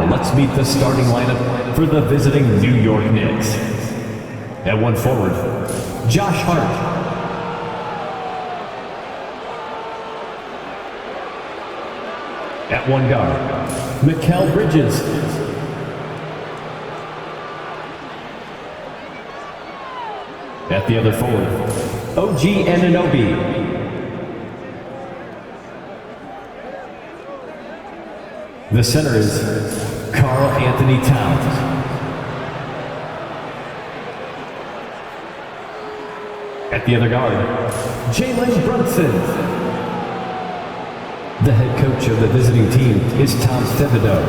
let's meet the starting lineup for the visiting New York Knicks. At one forward, Josh Hart. At one guard, Mikal Bridges. At the other forward, OG Anunoby. The center is Karl Anthony Towns. At the other guard, Jalen Brunson. The head coach of the visiting team is Tom Thibodeau.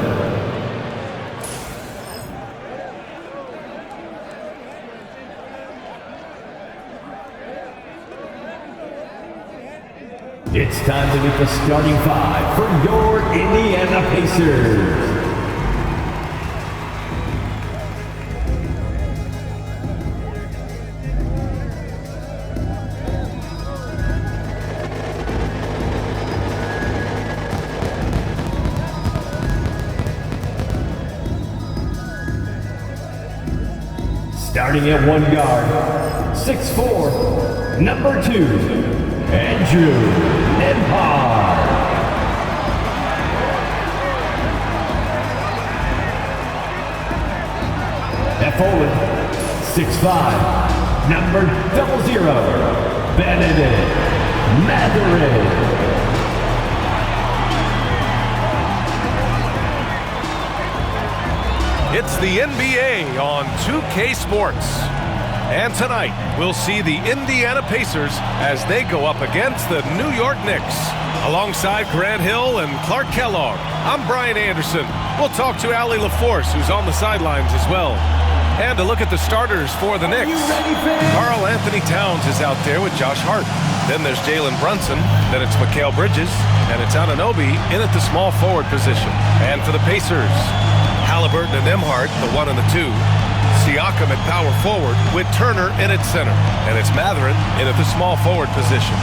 It's time to meet the starting five for your Indiana Pacers. Starting at one guard, 6'4", number 2, Andrew Nembhard. At forward, 6'5", number 00, Benedict Mathurin. It's the NBA on 2K Sports. And tonight, we'll see the Indiana Pacers as they go up against the New York Knicks. Alongside Grant Hill and Clark Kellogg, I'm Brian Anderson. We'll talk to Allie LaForce, who's on the sidelines as well. And to look at the starters for the Knicks. Karl Anthony Towns is out there with Josh Hart. Then there's Jalen Brunson. Then it's Mikal Bridges. And it's Anunoby in at the small forward position. And for the Pacers, Halliburton and Nembhard, the 1 and the 2. Siakam at power forward with Turner in at center. And it's Mathurin in at the small forward position.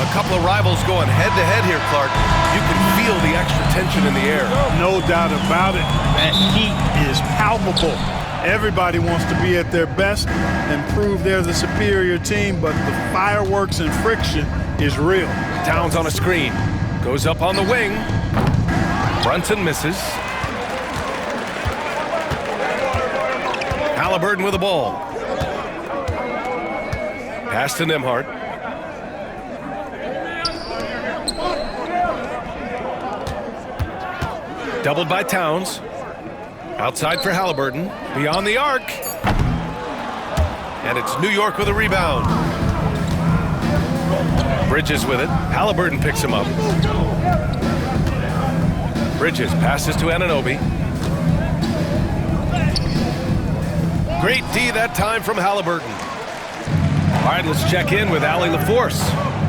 A couple of rivals going head-to-head here, Clark. You can feel the extra tension in the air. No doubt about it. That heat is palpable. Everybody wants to be at their best and prove they're the superior team, but the fireworks and friction is real. Towns on a screen. Goes up on the wing. Brunson misses. Halliburton with the ball. Pass to Nembhard. Doubled by Towns. Outside for Halliburton. Beyond the arc. And it's New York with a rebound. Bridges with it. Halliburton picks him up. Bridges passes to Anunoby. Great D that time from Halliburton. All right, let's check in with Allie LaForce.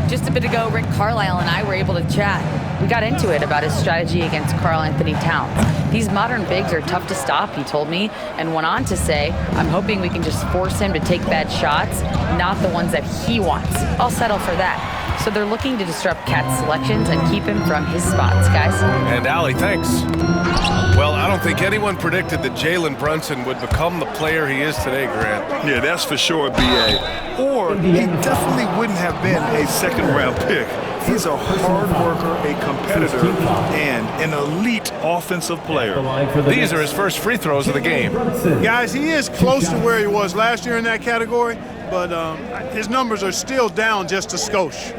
Just a bit ago, Rick Carlisle and I were able to chat. We got into it about his strategy against Karl Anthony Towns. These modern bigs are tough to stop, he told me, and went on to say, I'm hoping we can just force him to take bad shots, not the ones that he wants. I'll settle for that. So they're looking to disrupt Cat's selections and keep him from his spots, guys. And Allie, thanks. Well, I don't think anyone predicted that Jalen Brunson would become the player he is today, Grant. Yeah, that's for sure, B.A. Or he definitely wouldn't have been a second-round pick. He's a hard worker, a competitor, and an elite offensive player. These are his first free throws of the game. Guys, he is close to where he was last year in that category, but his numbers are still down just a skosh.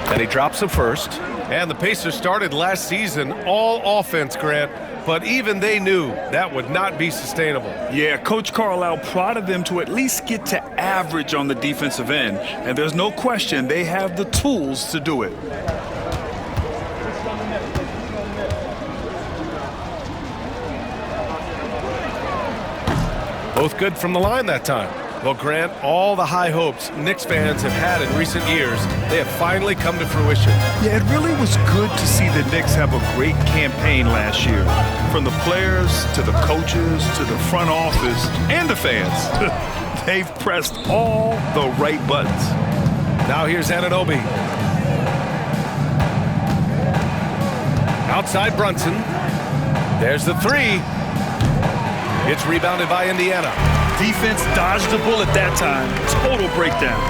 And he drops the first. And the Pacers started last season all offense, Grant, but even they knew that would not be sustainable. Yeah, Coach Carlisle prodded them to at least get to average on the defensive end. And there's no question they have the tools to do it. Both good from the line that time. Well, Grant, all the high hopes Knicks fans have had in recent years, they have finally come to fruition. Yeah, it really was good to see the Knicks have a great campaign last year. From the players to the coaches to the front office and the fans. They've pressed all the right buttons. Now here's Anunoby. Outside Brunson. There's the three. It's rebounded by Indiana. Defense dodged the bullet that time. Total breakdown.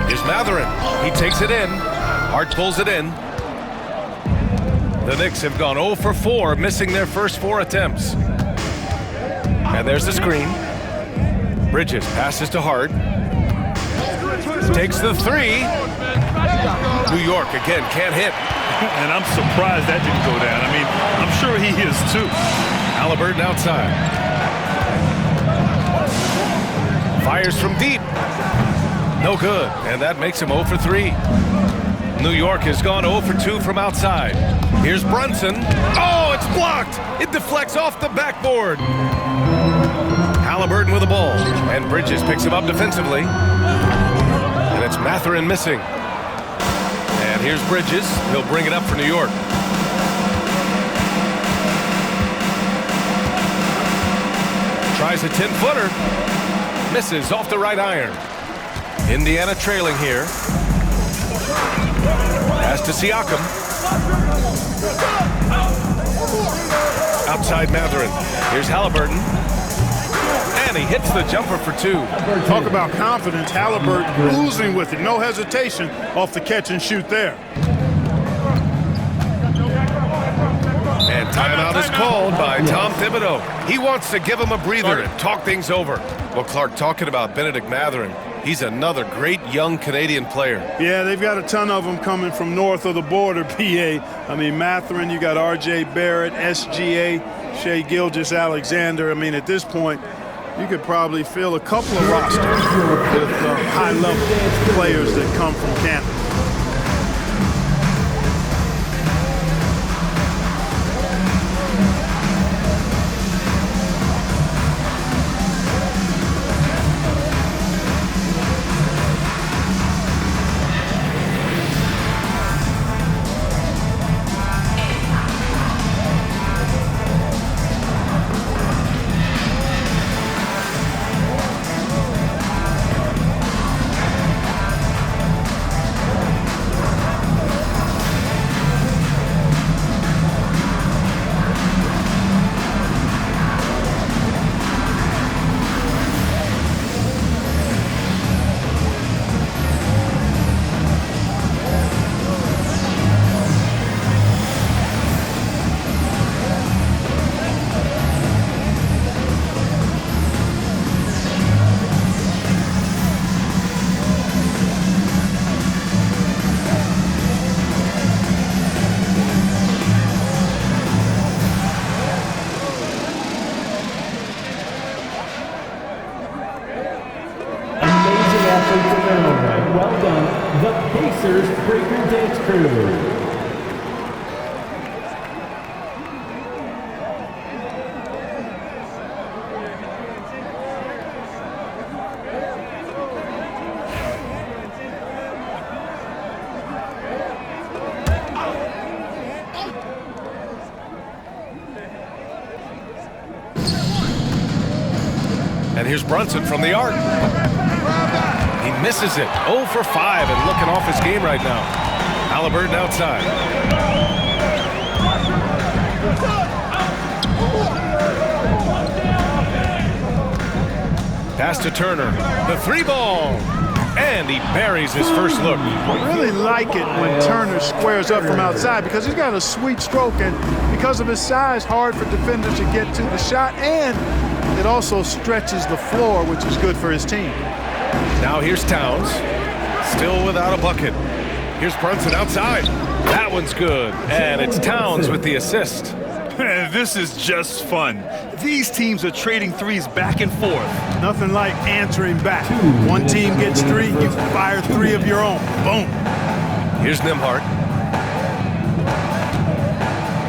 Here's Mathurin. He takes it in. Hart pulls it in. The Knicks have gone 0 for 4, missing their first 4 attempts. And there's the screen. Bridges passes to Hart. Takes the three. New York again can't hit. And I'm surprised that didn't go down. I mean, I'm sure he is too. Halliburton outside. Fires from deep. No good. And that makes him 0 for 3. New York has gone 0 for 2 from outside. Here's Brunson. Oh, it's blocked. It deflects off the backboard. Halliburton with the ball. And Bridges picks him up defensively. And it's Mathurin missing. And here's Bridges. He'll bring it up for New York. Tries a 10-footer. Misses off the right iron. Indiana trailing here. Pass to Siakam. Outside Mathurin. Here's Halliburton. And he hits the jumper for 2. Talk about confidence. Halliburton oozing with it. No hesitation off the catch and shoot there. And timeout is called by Tom Thibodeau. He wants to give him a breather and talk things over. Well, Clark, talking about Benedict Mathurin, he's another great young Canadian player. Yeah, they've got a ton of them coming from north of the border, PA. I mean, Mathurin, you got R.J. Barrett, SGA, Shai Gilgeous-Alexander. I mean, at this point, you could probably fill a couple of rosters with high-level players that come from Canada. Well done, the Pacers Breaker Dance Crew. And here's Brunson from the arc. He misses it. 0 for 5 and looking off his game right now. Halliburton outside. Pass to Turner. The 3-ball. And he buries his first look. I really like it when Turner squares up from outside because he's got a sweet stroke, and because of his size, hard for defenders to get to the shot, and it also stretches the floor, which is good for his team. Now here's Towns, still without a bucket. Here's Brunson outside. That one's good, and it's Towns with the assist. This is just fun. These teams are trading threes back and forth. Nothing like answering back. One team gets 3, you fire 3 of your own. Boom. Here's Nembhard.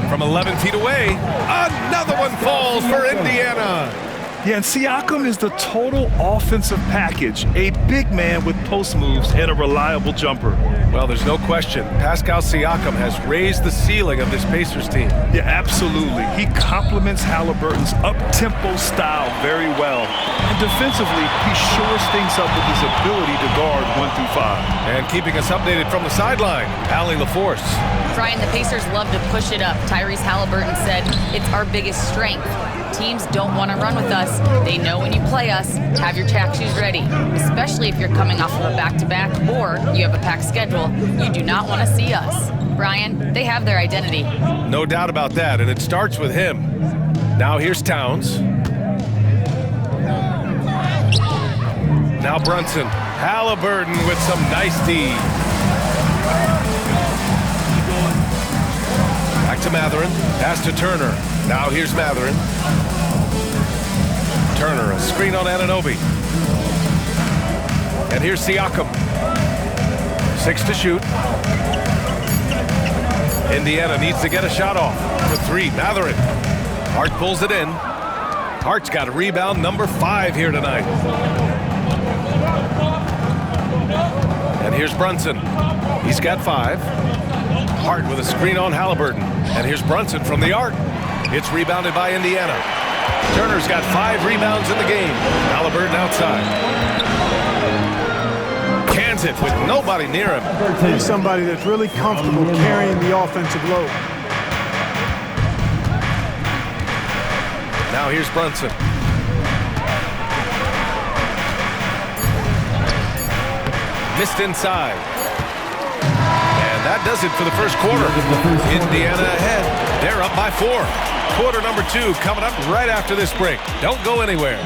From 11 feet away, another one falls for Indiana. Yeah, and Siakam is the total offensive package. A big man with post moves and a reliable jumper. Well, there's no question. Pascal Siakam has raised the ceiling of this Pacers team. Yeah, absolutely. He complements Halliburton's up-tempo style very well. And defensively, he shores things up with his ability to guard 1 through 5. And keeping us updated from the sideline, Allie LaForce. Brian, the Pacers love to push it up. Tyrese Halliburton said it's our biggest strength. Teams don't want to run with us. They know when you play us, have your track shoes ready, especially if you're coming off of a back-to-back or you have a packed schedule. You do not want to see us. Brian, they have their identity. No doubt about that, and it starts with him. Now here's Towns. Now Brunson. Halliburton with some nice D. Back to Mathurin. Pass to Turner. Now here's Mathurin. Turner, a screen on Anunoby. And here's Siakam. 6 to shoot. Indiana needs to get a shot off for 3. Mathurin. Hart pulls it in. Hart's got a rebound number 5 here tonight. And here's Brunson. He's got 5. Hart with a screen on Halliburton. And here's Brunson from the arc. It's rebounded by Indiana. Turner's got 5 rebounds in the game. Halliburton outside. Cans it with nobody near him. He's somebody that's really comfortable carrying the offensive load. Now here's Brunson. Missed inside. And that does it for the first quarter. Indiana ahead. They're up by 4. Quarter number 2 coming up right after this break. Don't go anywhere.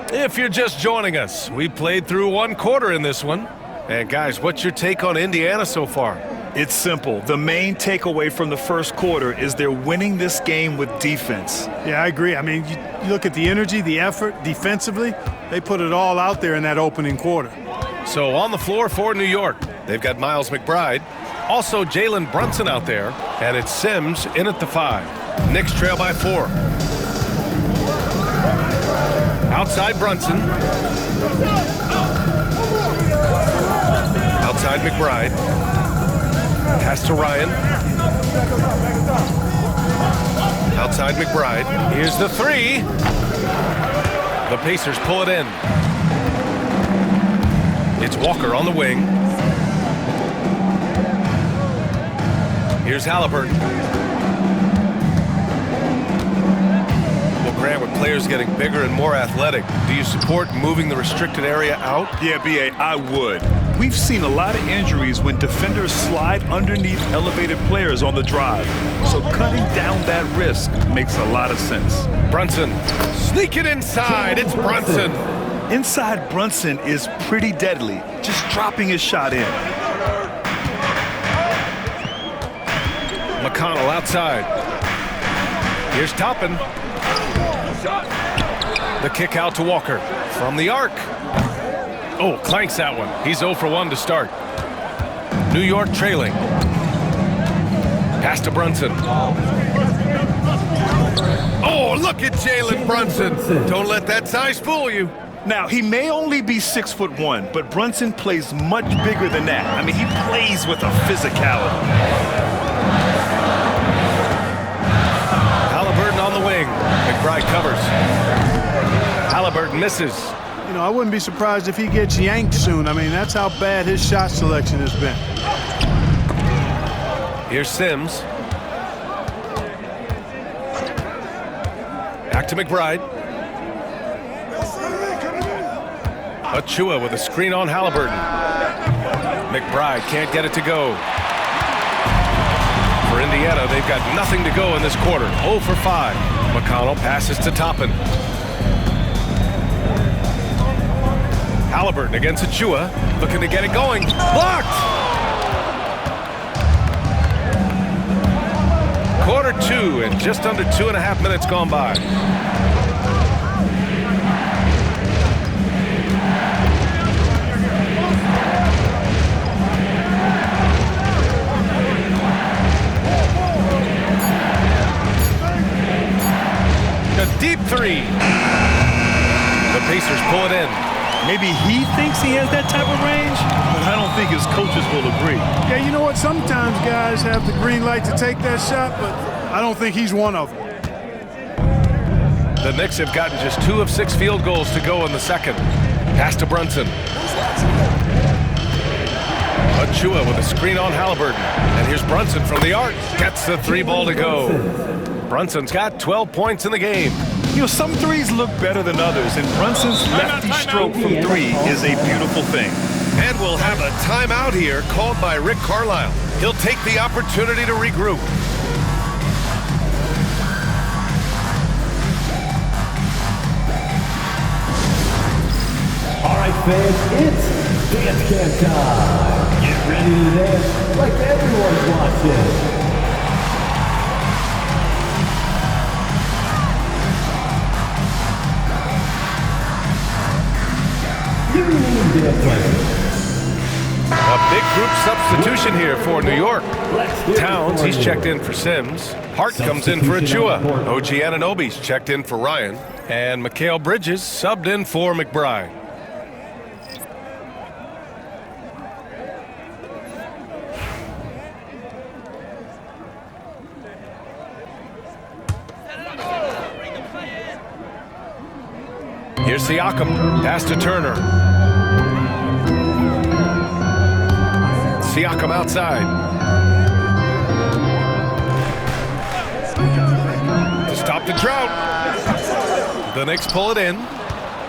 If you're just joining us, we played through 1 quarter in this one. And guys, what's your take on Indiana so far? It's simple. The main takeaway from the first quarter is they're winning this game with defense. Yeah, I agree. I mean, you look at the energy, the effort defensively, they put it all out there in that opening quarter. So on the floor for New York, they've got Miles McBride, also Jalen Brunson out there, and it's Sims in at the 5. Knicks trail by 4. Outside Brunson. Outside McBride. Pass to Ryan. Outside McBride. Here's the 3. The Pacers pull it in. It's Walker on the wing. Here's Halliburton. Well, Grant, with players getting bigger and more athletic, do you support moving the restricted area out? Yeah, B.A., I would. We've seen a lot of injuries when defenders slide underneath elevated players on the drive. So cutting down that risk makes a lot of sense. Brunson, sneak it inside. It's Brunson. Inside Brunson is pretty deadly, just dropping his shot in. McConnell outside. Here's Toppin. The kick out to Walker from the arc. Oh, clanks that one. He's 0 for 1 to start. New York trailing. Pass to Brunson. Oh, look at Jalen Brunson. Don't let that size fool you. Now, he may only be 6'1", but Brunson plays much bigger than that. I mean, he plays with a physicality. Halliburton on the wing. McBride covers. Halliburton misses. You know, I wouldn't be surprised if he gets yanked soon. I mean, that's how bad his shot selection has been. Here's Sims. Back to McBride. Achua with a screen on Halliburton. McBride can't get it to go. For Indiana, they've got nothing to go in this quarter. 0 for 5. McConnell passes to Toppin. Halliburton against Achua, looking to get it going. Blocked! 2 in just under 2.5 minutes gone by. A deep 3. The Pacers pull it in. Maybe he thinks he has that type of range, but I don't think his coaches will agree. Yeah, you know what? Sometimes guys have the green light to take that shot, but I don't think he's one of them. The Knicks have gotten just 2 of 6 field goals to go in the second. Pass to Brunson. Achua with a screen on Halliburton. And here's Brunson from the arc. Gets the 3 ball to go. Brunson's got 12 points in the game. You know, some threes look better than others, and Brunson's lefty stroke from 3 is a beautiful thing. And we'll have a timeout here called by Rick Carlisle. He'll take the opportunity to regroup. All right, fans, it's dance camp time. Get ready to dance like everyone's watching. A big group substitution here for New York. Towns, he's checked in for Sims. Hart comes in for Achua. OG Anunoby's checked in for Ryan. And Mikal Bridges subbed in for McBride. Here's Siakam. Pass to Turner. Siakam outside. To stop the drought. The Knicks pull it in.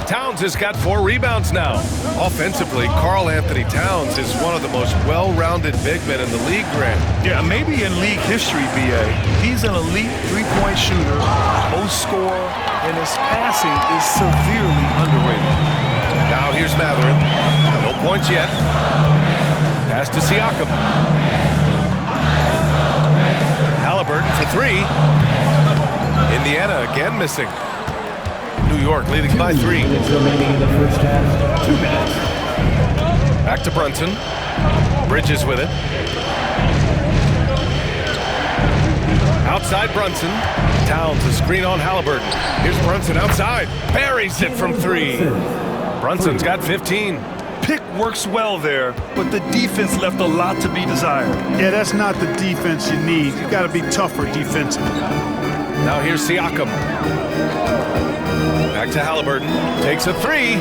Towns has got 4 rebounds now. Offensively, Karl Anthony Towns is one of the most well-rounded big men in the league, Grant. Yeah, maybe in league history, B.A. He's an elite three-point shooter, most scorer, and his passing is severely underrated. Now here's Mathurin. No points yet. Pass to Siakam. Halliburton for 3. Indiana again missing. New York leading by 3. Minutes remaining in the first half. 2 minutes. Back to Brunson. Bridges with it. Outside Brunson. Towns a screen on Halliburton. Here's Brunson outside. Buries it from 3. Brunson's got 15. Pick works well there, but the defense left a lot to be desired. Yeah, that's not the defense you need. You got to be tougher defensively. Now here's Siakam. Back to Halliburton. Takes a 3.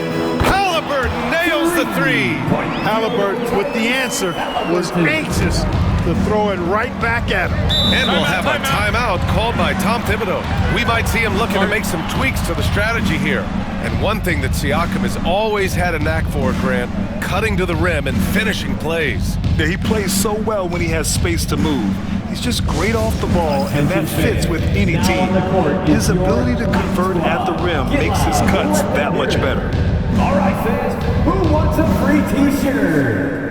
Halliburton nails the 3. Halliburton with the answer was anxious to throw it right back at him. And we'll have a timeout called by Tom Thibodeau. We might see him looking to make some tweaks to the strategy here. And one thing that Siakam has always had a knack for, Grant, cutting to the rim and finishing plays. Yeah, he plays so well when he has space to move. He's just great off the ball, and that fits with any team. His ability to convert at the rim makes his cuts that much better. All right, fans, who wants a free t-shirt?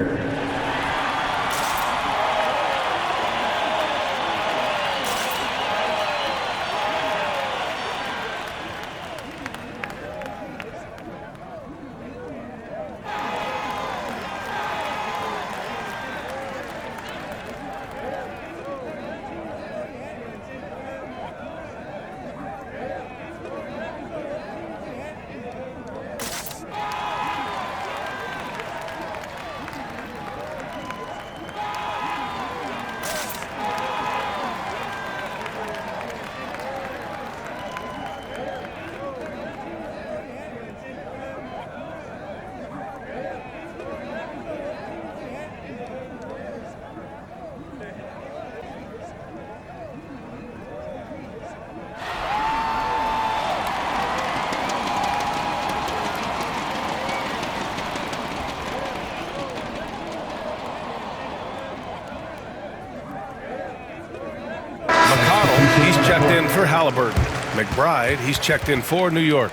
He's checked in for Halliburton. McBride, he's checked in for New York.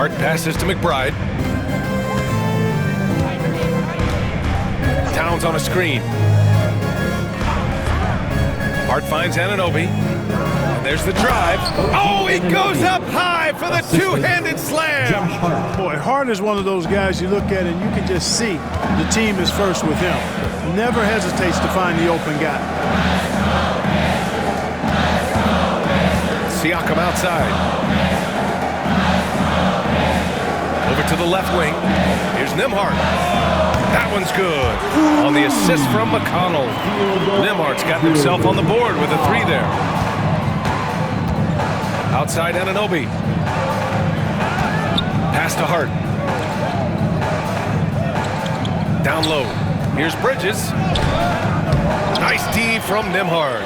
Hart passes to McBride. Towns on a screen. Hart finds Anunoby. And there's the drive. Oh, he goes up high for the two-handed slam. Boy, Hart is one of those guys you look at and you can just see the team is first with him. Never hesitates to find the open guy. Siakam outside. Over to the left wing. Here's Nembhard. That one's good. On the assist from McConnell. Nembhard's got himself on the board with a three there. Outside Anunoby. Pass to Hart. Down low. Here's Bridges. Nice D from Nembhard.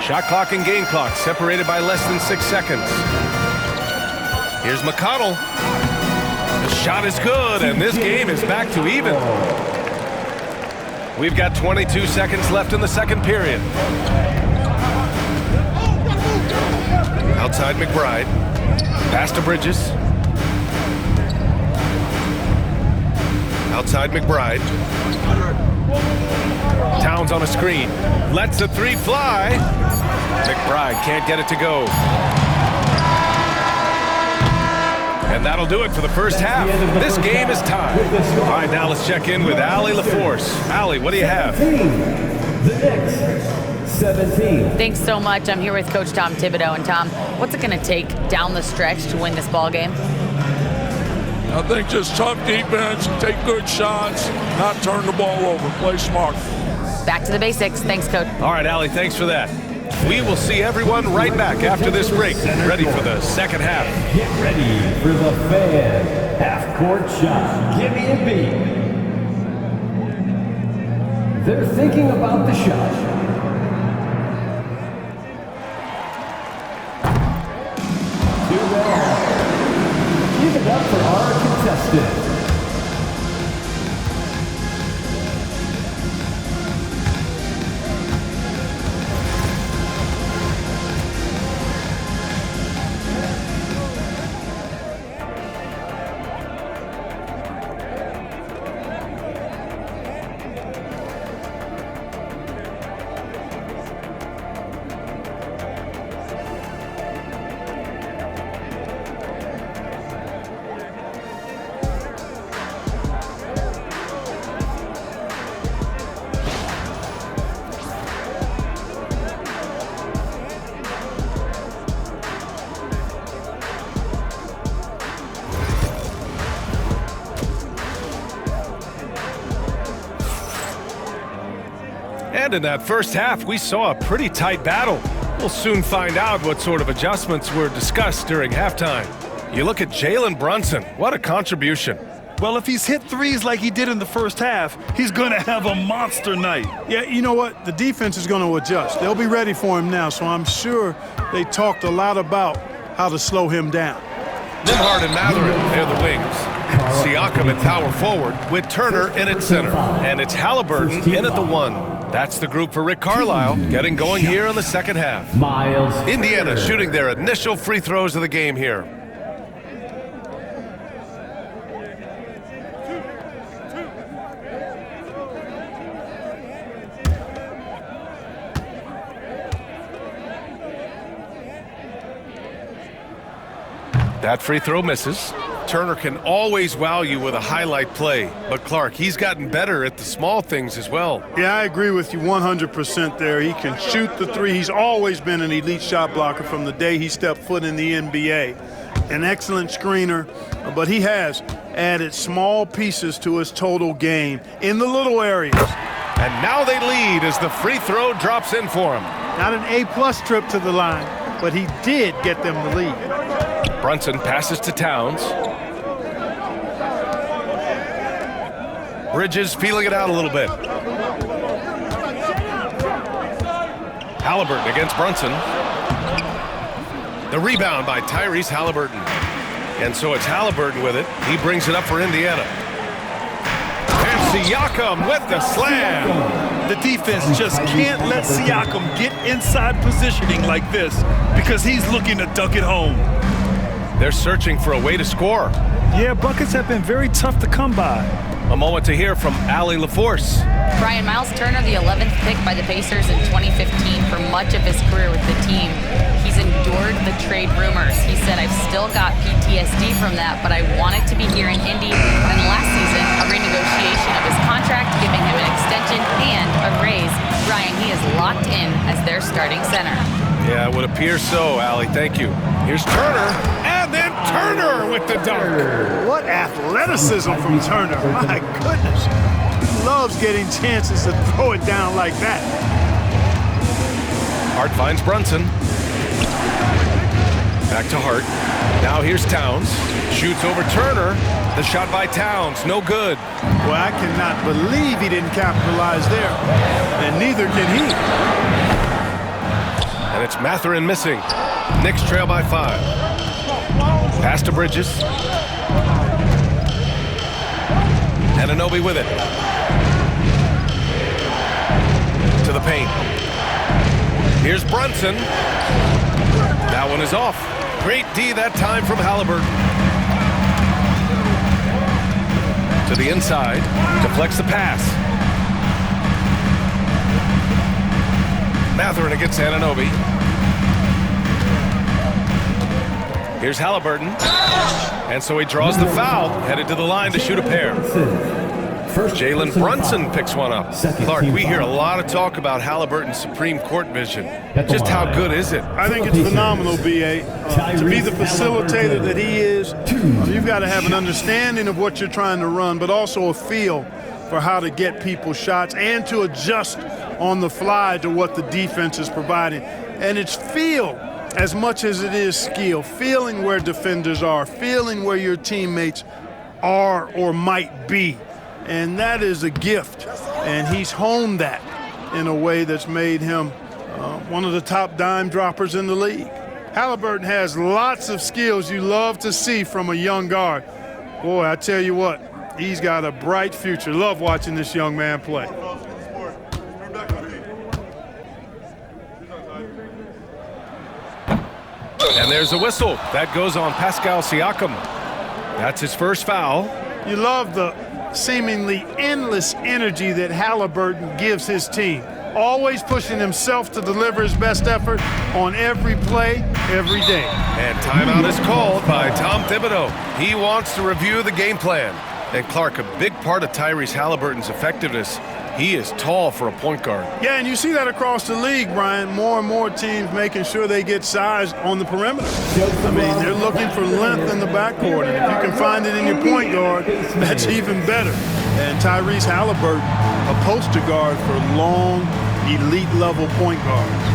Shot clock and game clock separated by less than 6 seconds. Here's McConnell. The shot is good, and this game is back to even. We've got 22 seconds left in the second period. Outside McBride. Pass to Bridges. Outside McBride. Towns on a screen. Lets the three fly. McBride can't get it to go. And that'll do it for the first half. This game is tied. All right, now let's check in with Allie LaForce. Allie, what do you have? The Knicks, 17. Thanks so much. I'm here with Coach Tom Thibodeau. And Tom, what's it going to take down the stretch to win this ball game? I think just tough defense, take good shots, not turn the ball over, play smart. Back to the basics. Thanks, Coach. All right, Allie, thanks for that. We will see everyone right back after this break, ready for the second half. Get ready for the fan half-court shot. Give me a beat. They're thinking about the shot. Too bad. Give it up for our contestant. And in that first half, we saw a pretty tight battle. We'll soon find out what sort of adjustments were discussed during halftime. You look at Jalen Brunson. What a contribution. Well, if he's hit threes like he did in the first half, he's going to have a monster night. Yeah, you know what? The defense is going to adjust. They'll be ready for him now, so I'm sure they talked a lot about how to slow him down. Nembhard and Mathurin, they're the wings. Siakam at power forward with Turner in at center. And it's Halliburton in at the one. That's the group for Rick Carlisle getting going here in the second half. Miles. Indiana shooting their initial free throws of the game here. That free throw misses. Turner can always wow you with a highlight play, but Clark, he's gotten better at the small things as well. Yeah, I agree with you 100% there. He can shoot the three. He's always been an elite shot blocker from the day he stepped foot in the NBA. An excellent screener, but he has added small pieces to his total game in the little areas. And now they lead as the free throw drops in for him. Not an A-plus trip to the line, but he did get them the lead. Brunson passes to Towns. Bridges feeling it out a little bit. Halliburton against Brunson. The rebound by Tyrese Halliburton. And so it's Halliburton with it. He brings it up for Indiana. And Siakam with the slam. The defense just can't let Siakam get inside positioning like this because he's looking to dunk it home. They're searching for a way to score. Yeah, buckets have been very tough to come by. A moment to hear from Allie LaForce. Brian Miles Turner, the 11th pick by the Pacers in 2015 for much of his career with the team. He's endured the trade rumors. He said, I've still got PTSD from that, but I wanted to be here in Indy. And last season, a renegotiation of his contract, giving him an extension and a raise. Brian, he is locked in as their starting center. Yeah, it would appear so, Allie. Thank you. Here's Turner, and then Turner with the dunk. What athleticism from Turner. My goodness. He loves getting chances to throw it down like that. Hart finds Brunson. Back to Hart. Now here's Towns. Shoots over Turner. The shot by Towns, no good. Well, I cannot believe he didn't capitalize there. And neither can he. And it's Mathurin missing. Knicks trail by 5. Pass to Bridges. Anunoby with it. To the paint. Here's Brunson. That one is off. Great D that time from Halliburton. To the inside. Deflects the pass. Mathurin against Anunoby. Here's Halliburton. And so he draws the foul, headed to the line to shoot a pair. Jalen Brunson picks one up. Clark, we hear a lot of talk about Halliburton's Supreme Court vision. Just how good is it? I think it's phenomenal, B.A. To be the facilitator that he is, you've got to have an understanding of what you're trying to run, but also a feel for how to get people's shots and to adjust on the fly to what the defense is providing. And it's feel as much as it is skill, feeling where defenders are, feeling where your teammates are or might be. And that is a gift. And he's honed that in a way that's made him one of the top dime droppers in the league. Halliburton has lots of skills you love to see from a young guard. Boy, I tell you what, he's got a bright future. Love watching this young man play. And there's a whistle. That goes on Pascal Siakam. That's his first foul. You love the seemingly endless energy that Halliburton gives his team. Always pushing himself to deliver his best effort on every play, every day. And timeout is called by Tom Thibodeau. He wants to review the game plan. And Clark, a big part of Tyrese Halliburton's effectiveness, he is tall for a point guard. Yeah, and you see that across the league, Brian. More and more teams making sure they get size on the perimeter. I mean, they're looking for length in the backcourt, and if you can find it in your point guard, that's even better. And Tyrese Halliburton, a poster guard for long, elite-level point guards.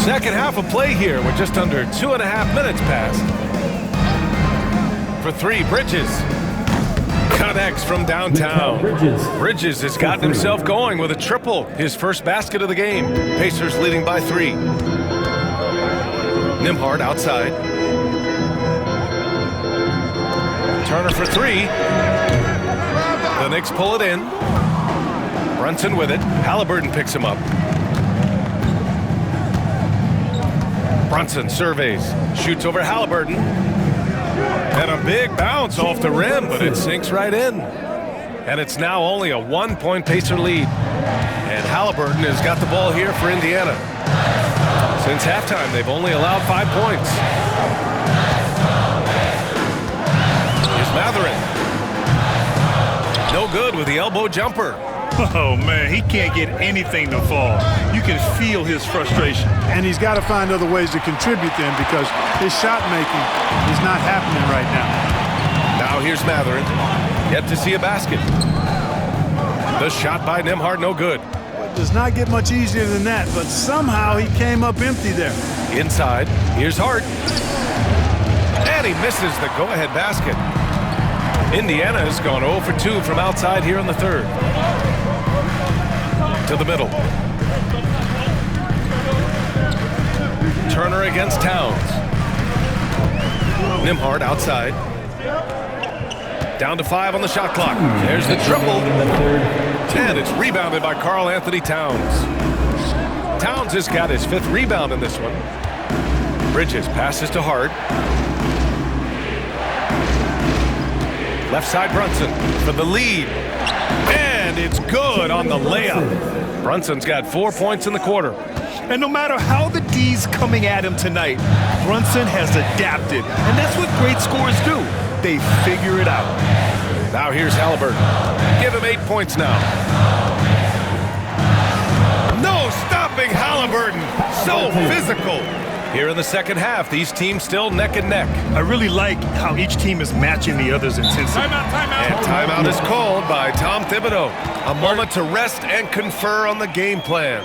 Second half of play here with just under 2.5 minutes passed. For three, Bridges. Connects from downtown. Bridges has gotten himself going with a triple, his first basket of the game. Pacers leading by 3. Nembhard outside. Turner for three. The Knicks pull it in. Brunson with it. Halliburton picks him up. Brunson surveys. Shoots over Halliburton. And a big bounce off the rim, but it sinks right in. And it's now only a 1-point Pacer lead. And Halliburton has got the ball here for Indiana. Since halftime, they've only allowed 5 points. Here's Mathurin. No good with the elbow jumper. Oh, man, he can't get anything to fall. You can feel his frustration. And he's got to find other ways to contribute then, because his shot making is not happening right now. Now here's Mathurin. Yet to see a basket. The shot by Nembhard, no good. It does not get much easier than that, but somehow he came up empty there. Inside, here's Hart. And he misses the go-ahead basket. Indiana has gone 0 for 2 from outside here in the third. To the middle. Turner against Towns. Nembhard outside. Down to 5 on the shot clock. There's the triple. And it's rebounded by Karl Anthony Towns. Towns has got his 5th rebound in this one. Bridges passes to Hart. Left side Brunson for the lead. And it's good on the layup. Brunson's got 4 points in the quarter. And no matter how the D's coming at him tonight, Brunson has adapted. And that's what great scorers do. They figure it out. Now here's Halliburton. Give him 8 points now. No stopping Halliburton. So physical. Here in the second half, these teams still neck and neck. I really like how each team is matching the other's intensity. And timeout is called by Tom Thibodeau. A moment to rest and confer on the game plan.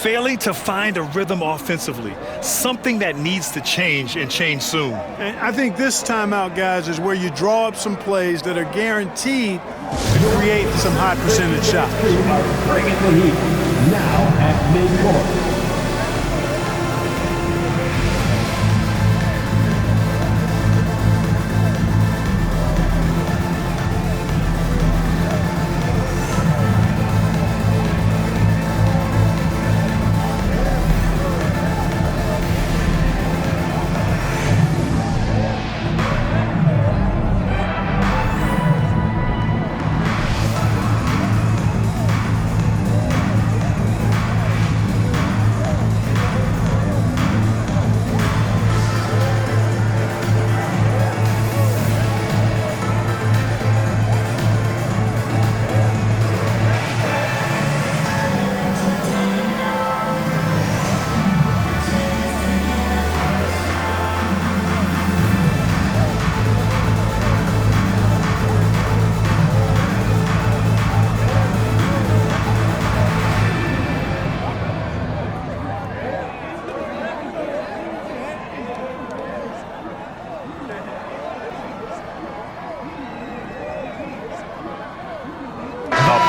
Failing to find a rhythm offensively, something that needs to change and change soon. And I think this timeout, guys, is where you draw up some plays that are guaranteed to create some high percentage shots. Bringing the heat now at midcourt.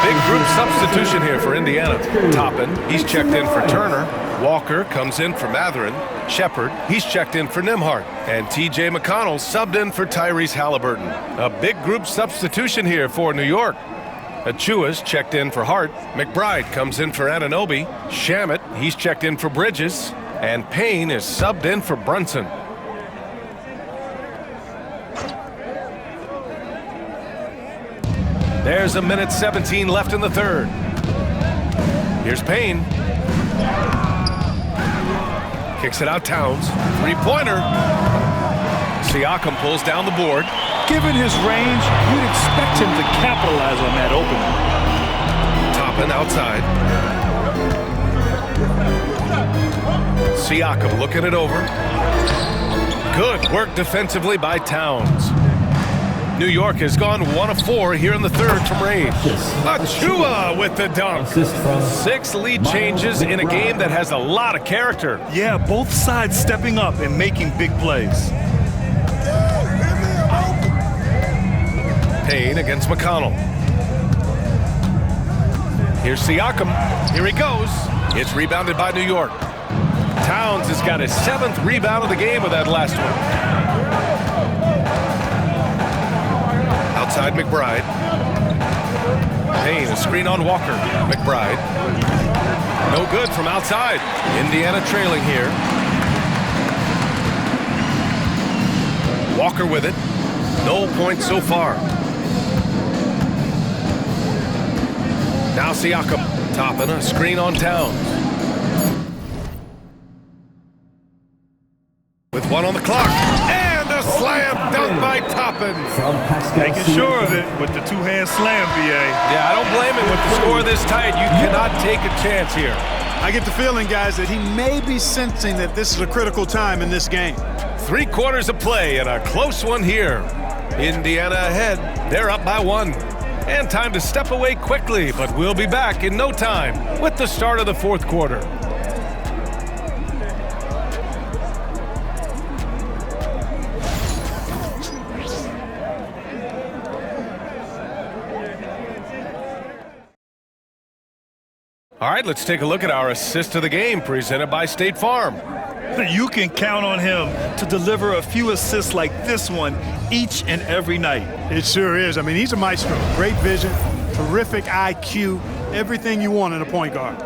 Big group substitution here for Indiana. Toppin, he's checked in for Turner. Walker comes in for Mathurin. Shepard, he's checked in for Nembhard. And T.J. McConnell subbed in for Tyrese Halliburton. A big group substitution here for New York. Achua's checked in for Hart. McBride comes in for Anunoby. Shamet, he's checked in for Bridges. And Payne is subbed in for Brunson. There's a minute 17 left in the third. Here's Payne. Kicks it out Towns. Three-pointer. Siakam pulls down the board. Given his range, you'd expect him to capitalize on that opening. Toppin outside. Siakam looking it over. Good work defensively by Towns. New York has gone 1 of 4 here in the third from range. Achua with the dunk. 6 lead changes in a game that has a lot of character. Yeah, both sides stepping up and making big plays. Payne against McConnell. Here's Siakam. Here he goes. It's rebounded by New York. Towns has got his 7th rebound of the game with that last one. McBride. Payne, a screen on Walker. McBride. No good from outside. Indiana trailing here. Walker with it. No points so far. Now Siakam. Toppin, a screen on Towns. With one on the clock. And a slam dunk by Toppin. Making sure of it with the two-hand slam, BA. Yeah, I don't blame him with the score this tight. You cannot take a chance here. I get the feeling, guys, that he may be sensing that this is a critical time in this game. 3 quarters of play and a close one here. Indiana ahead. They're up by 1. And time to step away quickly, but we'll be back in no time with the start of the 4th quarter. All right, let's take a look at our assist of the game presented by State Farm. You can count on him to deliver a few assists like this one each and every night. It sure is. I mean, he's a maestro. Great vision, terrific IQ, everything you want in a point guard.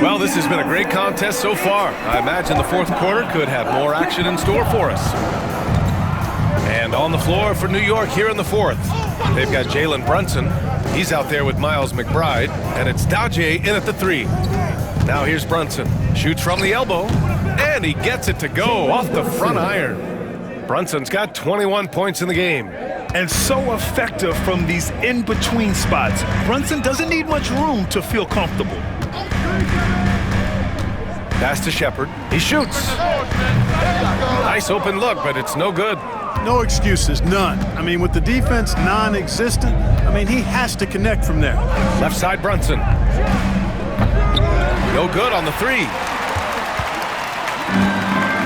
Well, this has been a great contest so far. I imagine the 4th quarter could have more action in store for us. And on the floor for New York here in the 4th, they've got Jalen Brunson. He's out there with Miles McBride, and it's Daje in at the 3. Now here's Brunson. Shoots from the elbow, and he gets it to go off the front iron. Brunson's got 21 points in the game. And so effective from these in-between spots. Brunson doesn't need much room to feel comfortable. Pass to Shepard. He shoots. Nice open look, but it's no good. No excuses, none. I mean, with the defense non-existent, I mean, he has to connect from there. Left side Brunson. No good on the 3.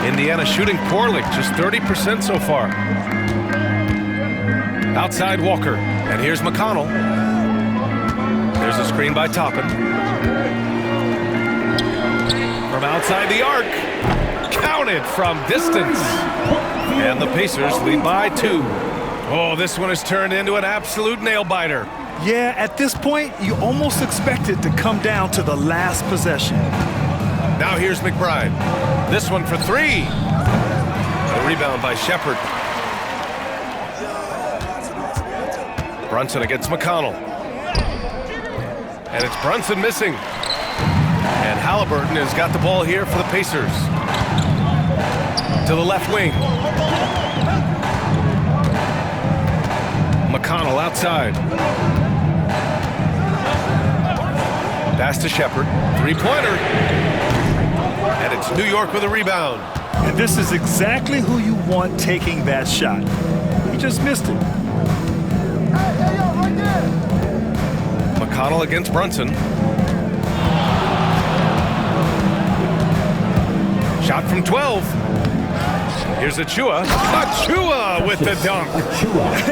Indiana shooting poorly, just 30% so far. Outside Walker, and here's McConnell. There's a screen by Toppin. From outside the arc. Counted from distance. And the Pacers lead by 2. Oh, this one has turned into an absolute nail-biter. Yeah, at this point, you almost expect it to come down to the last possession. Now here's McBride. This one for 3. The rebound by Shepard. Brunson against McConnell. And it's Brunson missing. And Halliburton has got the ball here for the Pacers. To the left wing. McConnell outside. Pass to Shepard. 3-pointer. And it's New York with a rebound. And this is exactly who you want taking that shot. He just missed it. McConnell against Brunson. Shot from 12. Here's Achua. Achua with the dunk.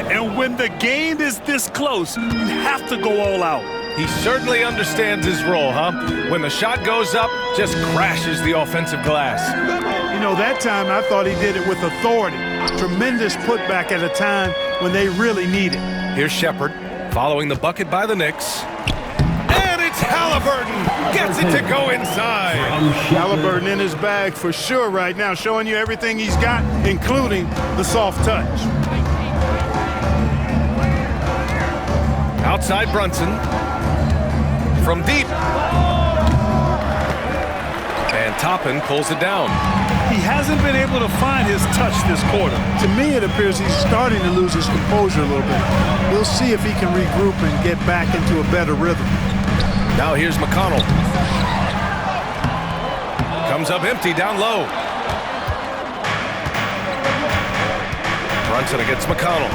And when the game is this close, you have to go all out. He certainly understands his role, huh? When the shot goes up, just crashes the offensive glass. You know, that time I thought he did it with authority. Tremendous putback at a time when they really need it. Here's Shepard following the bucket by the Knicks. And it's Halliburton. Gets it to go inside. Halliburton in his bag for sure right now, showing you everything he's got, including the soft touch. Outside Brunson. From deep. And Toppin pulls it down. He hasn't been able to find his touch this quarter. To me, it appears he's starting to lose his composure a little bit. We'll see if he can regroup and get back into a better rhythm. Now here's McConnell. Comes up empty down low. Brunson against McConnell.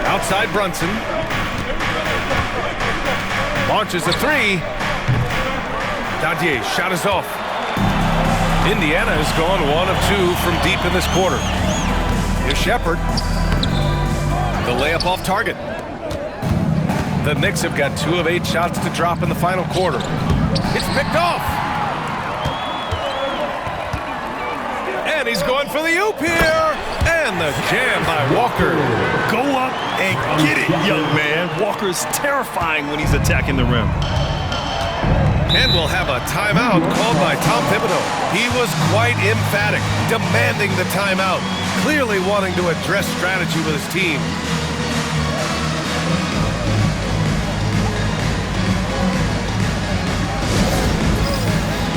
Outside Brunson. Launches a 3. Daje, shot is off. Indiana has gone 1 of 2 from deep in this quarter. Here's Shepard. The layup off target. The Knicks have got 2 of 8 shots to drop in the final quarter. It's picked off. And he's going for the oop here. And the jam by Walker. Go up and get it, young man. Walker's terrifying when he's attacking the rim. And we'll have a timeout called by Tom Thibodeau. He was quite emphatic, demanding the timeout, clearly wanting to address strategy with his team.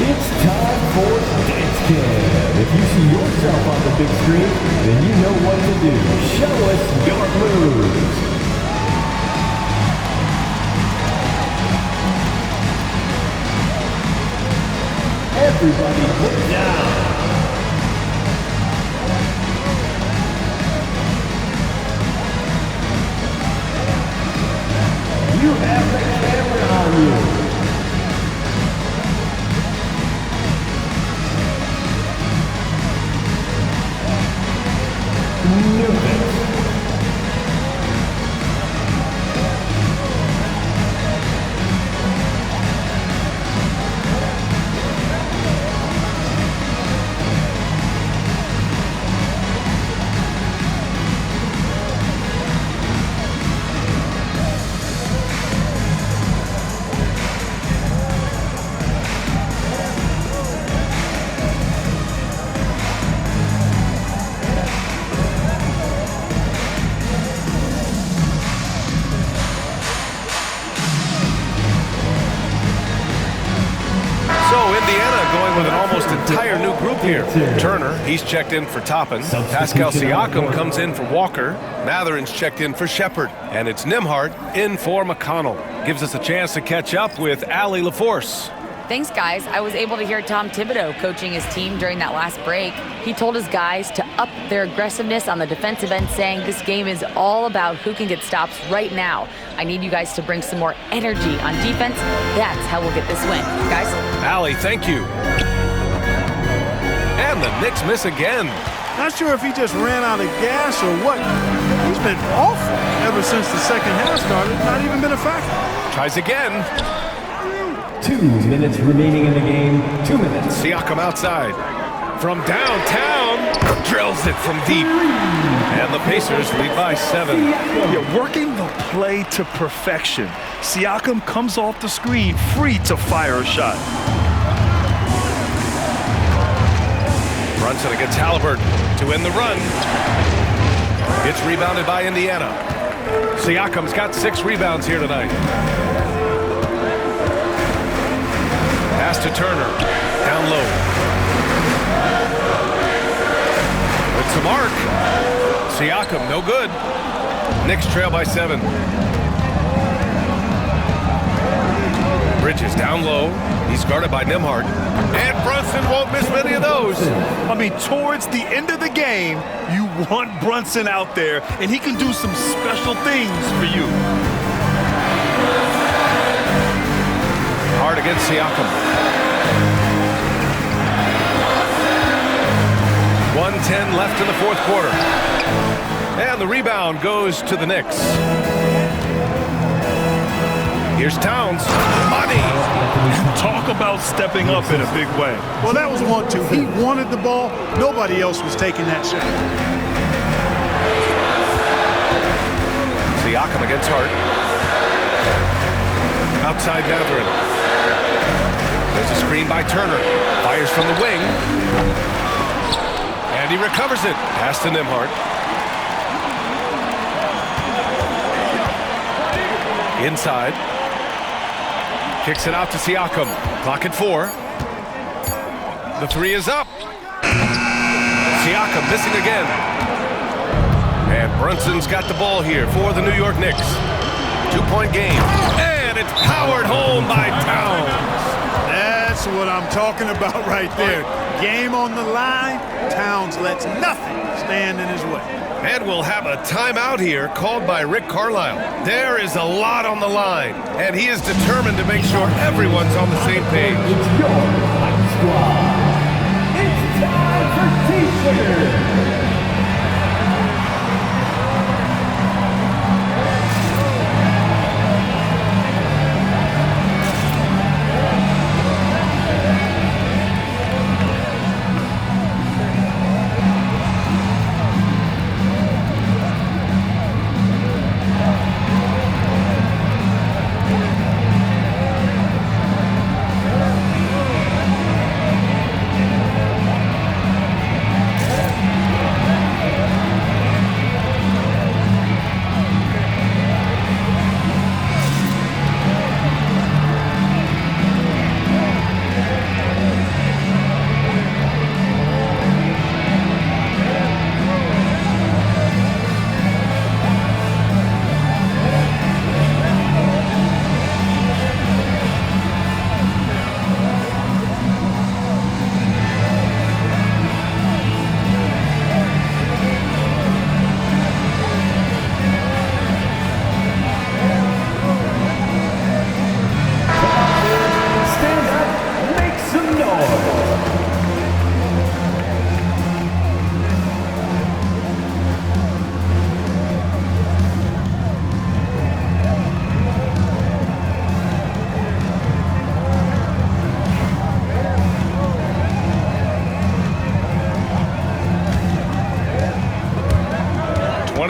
It's time for Dance Cam. If you see yourself on the big screen, then you know what to do. Show us your moves. Everybody look down. You have the camera on you. With an almost entire new group here. Turner, he's checked in for Toppin. Pascal Siakam comes in for Walker. Matherin's checked in for Shepard. And it's Nembhard in for McConnell. Gives us a chance to catch up with Allie LaForce. Thanks, guys. I was able to hear Tom Thibodeau coaching his team during that last break. He told his guys to up their aggressiveness on the defensive end, saying this game is all about who can get stops right now. I need you guys to bring some more energy on defense. That's how we'll get this win. Guys? Allie, thank you. And the Knicks miss again. Not sure if he just ran out of gas or what. He's been awful ever since the second half started. Not even been a factor. Tries again. 2 minutes remaining in the game. 2 minutes. Siakam outside. From downtown. Drills it from deep. And the Pacers lead by 7. Yeah, working the play to perfection. Siakam comes off the screen free to fire a shot. Brunson against Halliburton to end the run. It's rebounded by Indiana. Siakam's got 6 rebounds here tonight. Pass to Turner. Down low. With some arc. Siakam, no good. Knicks trail by 7. Bridges down low. He's guarded by Nembhard. And Brunson won't miss many of those. I mean, towards the end of the game, you want Brunson out there, and he can do some special things for you. Hard against Siakam. 1:10 left in the fourth quarter. And the rebound goes to the Knicks. Here's Towns. Money! Talk about stepping up in a big way. Well, that was 1-2. He wanted the ball. Nobody else was taking that shot. Siakam against Hart. Outside Matherin. There's a screen by Turner. Fires from the wing. And he recovers it. Pass to Nembhard. Inside. Kicks it out to Siakam. Clock at 4. The 3 is up. Siakam missing again. And Brunson's got the ball here for the New York Knicks. 2-point game. And it's powered home by Towns. That's what I'm talking about right there. Game on the line. Towns lets nothing stand in his way. And we'll have a timeout here called by Rick Carlisle. There is a lot on the line, and he is determined to make sure everyone's on the same page. It's your Fight Squad. It's time for T-shirts.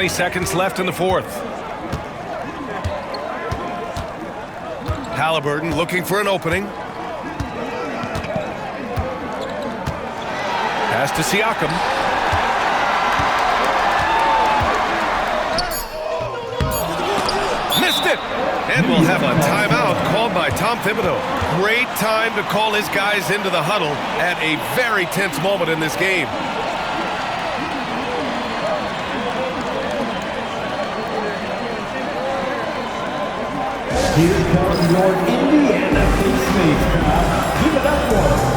20 seconds left in the fourth. Halliburton looking for an opening. Pass to Siakam. Missed it! And we'll have a timeout called by Tom Thibodeau. Great time to call his guys into the huddle at a very tense moment in this game. Here comes your Indiana Pacemates crowd. Give it up for them.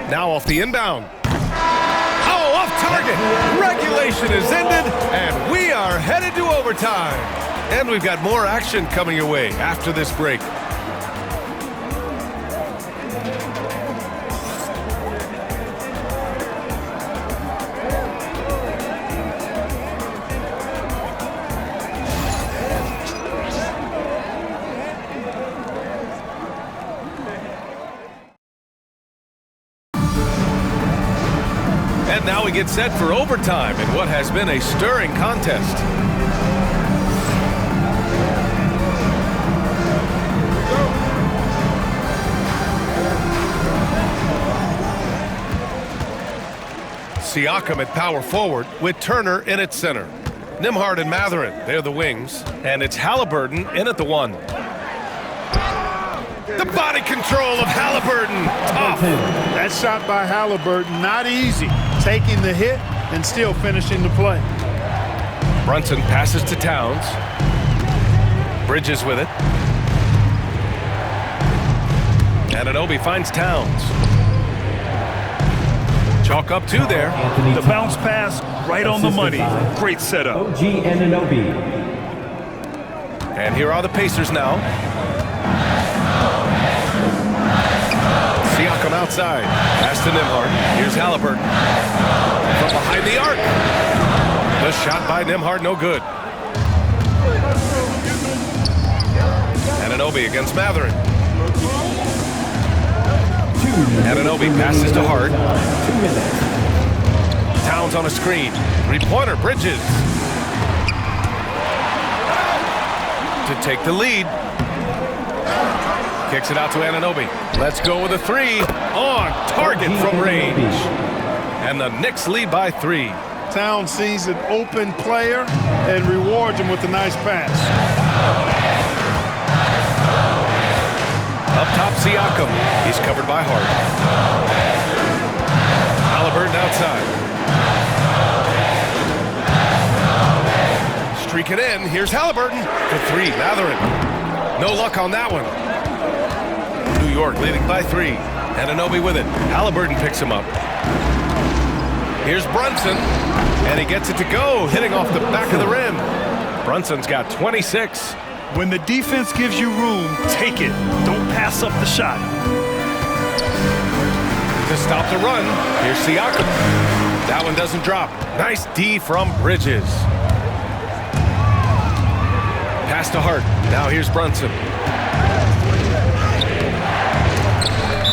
Now off the inbound. Oh, off target. Regulation is ended, and we are headed to overtime. And we've got more action coming your way after this break. And now we get set for overtime in what has been a stirring contest. Siakam at power forward with Turner in at center. Nembhard and Mathurin, they're the wings. And it's Halliburton in at the one. The body control of Halliburton, tough. That shot by Halliburton, not easy. Taking the hit and still finishing the play. Brunson passes to Towns. Bridges with it. Anunoby finds Towns. Chalk up two there. The bounce pass right on the money. Great setup. OG Anunoby. And here are the Pacers now. Siakam outside. Pass to Nembhard. Here's Halliburton. From behind the arc. The shot by Nembhard, no good. Anunoby against Mathurin. Anunoby passes to Hart. 2 minutes. Towns on a screen. Three-pointer, Bridges. To take the lead. Kicks it out to Anunoby. Let's go with a three. On target from range. And the Knicks lead by 3. Towns sees an open player and rewards him with a nice pass. Up top, Siakam. He's covered by Hart. Halliburton outside. Streak it in. Here's Halliburton. For 3, Mathurin. No luck on that one. New York leading by 3. Anunoby with it. Halliburton picks him up. Here's Brunson, and he gets it to go, hitting off the back of the rim. Brunson's got 26. When the defense gives you room, take it. Don't pass up the shot. To stop the run, here's Siakam. That one doesn't drop. Nice D from Bridges. Pass to Hart. Now here's Brunson.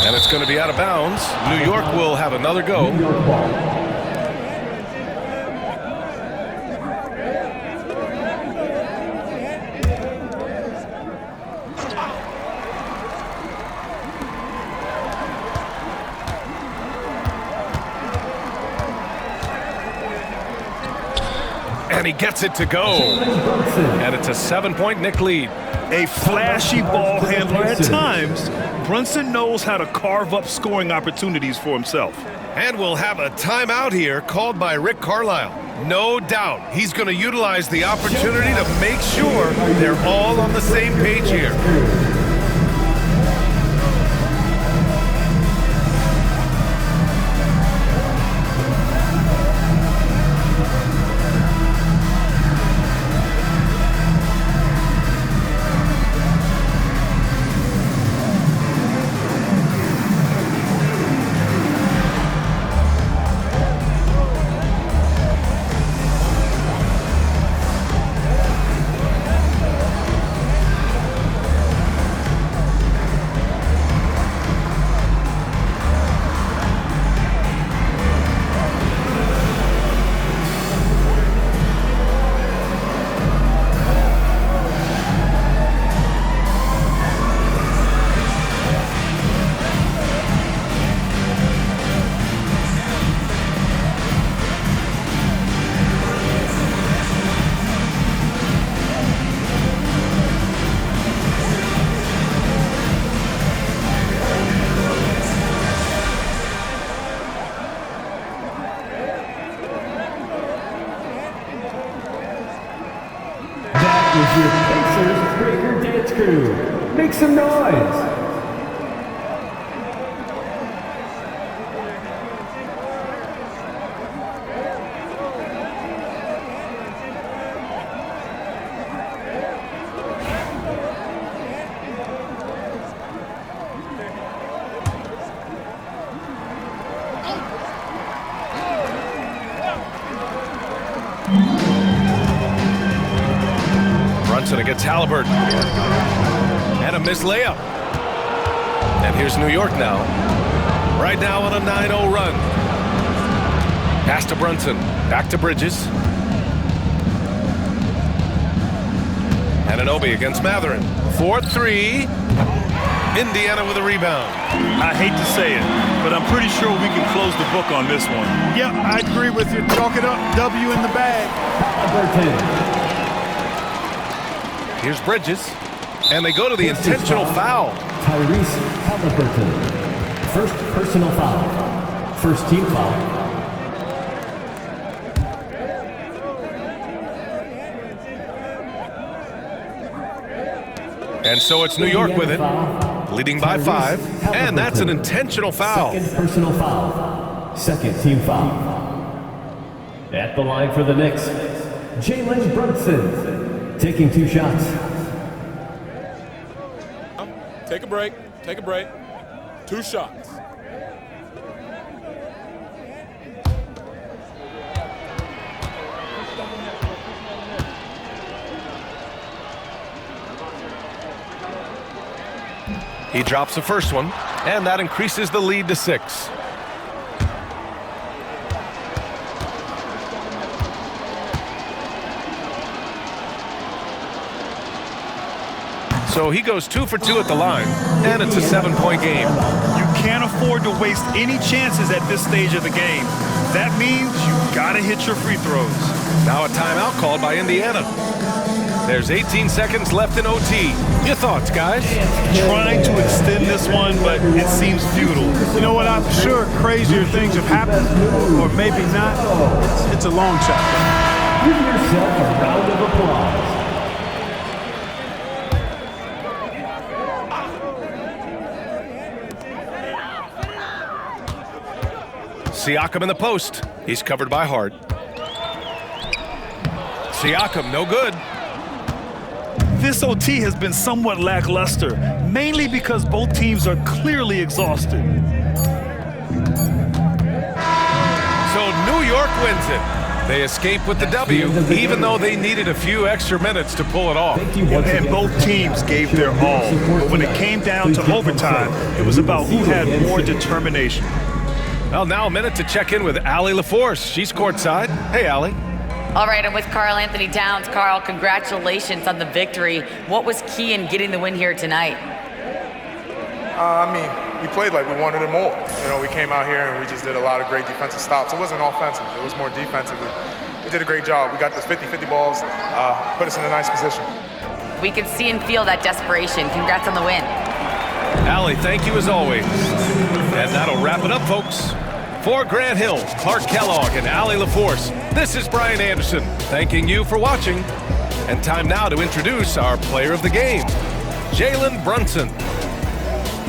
And it's going to be out of bounds. New York will have another go. And he gets it to go. And it's a 7-point Knick lead. A flashy ball handler at times. Brunson knows how to carve up scoring opportunities for himself. And we'll have a timeout here called by Rick Carlisle. No doubt he's going to utilize the opportunity to make sure they're all on the same page here. Is your Pacers Breaker Dance Crew. Make some noise. Brunson against Halliburton. And a missed layup. And here's New York now. Right now on a 9-0 run. Pass to Brunson. Back to Bridges. Anunoby against Matherin. 4-3. Indiana with a rebound. I hate to say it, but I'm pretty sure we can close the book on this one. Yep, I agree with you. Chalk it up. W in the bag. Here's Bridges. And they go to the intentional foul. Tyrese Halliburton. First personal foul. First team foul. And so it's New York with it, leading by 5. And that's an intentional foul. Second personal foul. Second team foul. At the line for the Knicks, Jalen Brunson, taking 2 shots. Take a break. Take a break. 2 shots. He drops the first one, and that increases the lead to 6. So he goes 2 for 2 at the line, and it's a 7-point game. You can't afford to waste any chances at this stage of the game. That means you gotta hit your free throws. Now a timeout called by Indiana. There's 18 seconds left in OT. Your thoughts, guys? Trying to extend this one, but it seems futile. You know what? I'm sure crazier things have happened, or maybe not. It's a long shot. Give yourself a round of applause. Siakam in the post. He's covered by Hart. Siakam, no good. This OT has been somewhat lackluster, mainly because both teams are clearly exhausted. So New York wins it. They escape with the W, even though they needed a few extra minutes to pull it off. And both teams gave their all. But when it came down to overtime, it was about who had more determination. Well, now a minute to check in with Allie LaForce. She's courtside. Hey, Allie. All right, I'm with Karl Anthony Towns. Karl, congratulations on the victory. What was key in getting the win here tonight? We played like we wanted it more. We came out here and we just did a lot of great defensive stops. It wasn't offensive. It was more defensive. We did a great job. We got those 50-50 balls, put us in a nice position. We can see and feel that desperation. Congrats on the win. Allie, thank you as always. And that'll wrap it up, folks. For Grant Hill, Clark Kellogg, and Allie LaForce, this is Brian Anderson, thanking you for watching. And time now to introduce our player of the game, Jalen Brunson.